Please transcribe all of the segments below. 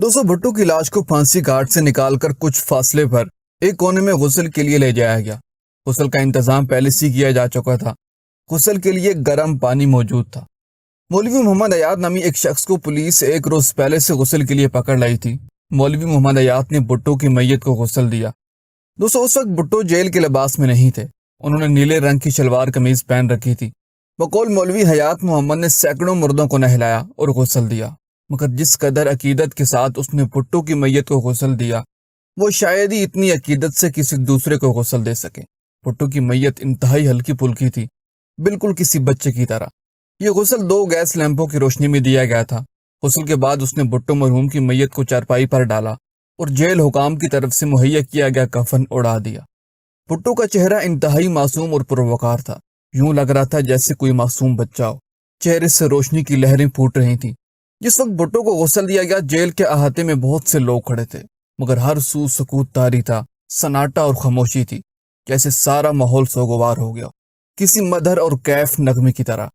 दोस्तों भुट्टो की लाश को फांसी घाट से निकालकर कुछ फासले पर एक कोने में गुस्ल के लिए ले जाया गया। गुस्ल का इंतजाम पहले से किया जा चुका था। गुस्ल के लिए गर्म पानी मौजूद था। मौलवी मोहम्मद अयात नामी एक शख्स को पुलिस एक रोज पहले से गुस्ल के लिए पकड़ लाई थी। मौलवी मोहम्मद अयात ने भुट्टो की मैयत को गुस्ल दिया। दोस्तों उस वक्त भुट्टो जेल के लिबास में नहीं थे। उन्होंने नीले रंग की शलवार कमीज पहन रखी थी। बकौल मौलवी हयात मोहम्मद ने सैकड़ों मुर्दों को नहलाया और गुस्ल दिया, मगर जिस कदर अकीदत के साथ उसने भुट्टो की मैयत को गुस्ल दिया, वो शायद ही इतनी अकीदत से किसी दूसरे को गुस्ल दे सके। भुट्टो की मैयत इंतहाई हल्की फुल्की थी, बिल्कुल किसी बच्चे की तरह। ये गुस्ल 2 गैस लैंपों की रोशनी में दिया गया था। गुस्ल के बाद उसने भुट्टो मरहूम की मैयत को चारपाई पर डाला और जेल हुकाम की तरफ से मुहैया किया गया कफन उड़ा दिया। भुट्टो का चेहरा इंतहाई मासूम और पुरवकार था। यूं लग रहा था जैसे कोई मासूम बच्चा हो। चेहरे से रोशनी की लहरें फूट रही थीं। जिस वक्त भुट्टो को गुस्ल दिया गया, जेल के अहाते में बहुत से लोग खड़े थे, मगर हर सू सकूत तारी था, सन्नाटा और खामोशी थी, जैसे सारा माहौल सोगवार हो गया, किसी मदर और कैफ नगमे की तरह।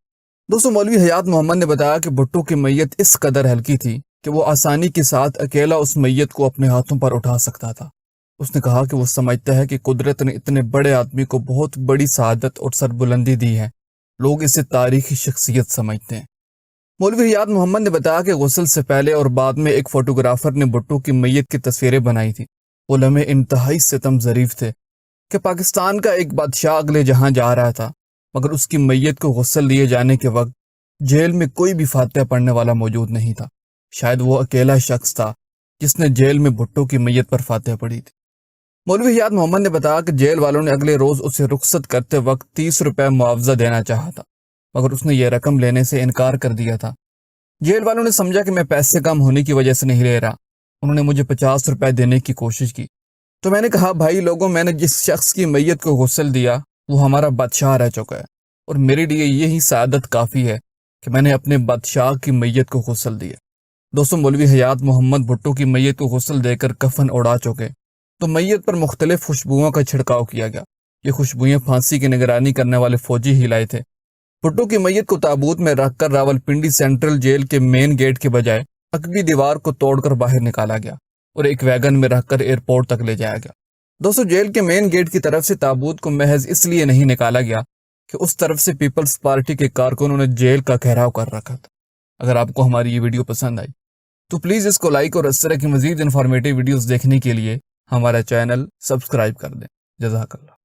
दोस्तों मौलवी हयात मोहम्मद ने बताया कि भुट्टो की मैयत इस कदर हल्की थी कि वो आसानी के साथ अकेला उस मैयत को अपने हाथों पर उठा सकता था। उसने कहा कि वो समझता है कि कुदरत ने इतने बड़े आदमी को बहुत बड़ी सआदत और सरबुलंदी दी है। लोग इसे तारीखी शख्सियत समझते हैं। मौलवी हयात मोहम्मद ने बताया कि गुस्ल से पहले और बाद में एक फोटोग्राफर ने भुट्टो की मैयत की तस्वीरें बनाई थी। वो लम्हे इंतहाई सितम ज़रीफ थे कि पाकिस्तान का एक बादशाह अगले जहां जा रहा था, मगर उसकी मैयत को गुस्ल दिए जाने के वक्त जेल में कोई भी फातिहा पढ़ने वाला मौजूद नहीं था। शायद वो अकेला शख्स था जिसने जेल में भुट्टो की मैयत पर फातिहा पढ़ी थी। मौलवी हयात मोहम्मद ने बताया कि जेल वालों ने अगले रोज उसे रुखसत करते वक्त 30 रुपए मुआवजा देना चाहा था, मगर उसने यह रकम लेने से इनकार कर दिया था। जेल वालों ने समझा कि मैं पैसे कम होने की वजह से नहीं ले रहा। उन्होंने मुझे 50 रुपए देने की कोशिश की, तो मैंने कहा, भाई लोगों, मैंने जिस शख्स की मैयत को गुस्ल दिया वो हमारा बादशाह रह चुका है, और मेरे लिए यही सआदत काफ़ी है कि मैंने अपने बादशाह की मैयत को गुस्ल दिया। दोस्तों मौलवी हयात मोहम्मद भुट्टो की मैयत को गुस्ल देकर कफन उड़ा चुके, तो मैयत पर मुख्तलिफ खुशबुओं का छिड़काव किया गया। ये खुशबुएं फांसी की निगरानी करने वाले फौजी ही लाए थे। भुट्टो की मैयत को ताबूत में रखकर रावलपिंडी सेंट्रल जेल के मेन गेट के बजाय अकबी दीवार को तोड़कर बाहर निकाला गया और एक वैगन में रखकर एयरपोर्ट तक ले जाया गया। दोस्तों जेल के मेन गेट की तरफ से ताबूत को महज इसलिए नहीं निकाला गया कि उस तरफ से पीपल्स पार्टी के कारकुनों ने जेल का घेराव कर रखा था। अगर आपको हमारी ये वीडियो पसंद आई तो प्लीज़ इसको लाइक और इस तरह की मजीद इन्फॉर्मेटिव वीडियोस देखने के लिए हमारा चैनल सब्सक्राइब कर दें। जज़ाकल्लाह।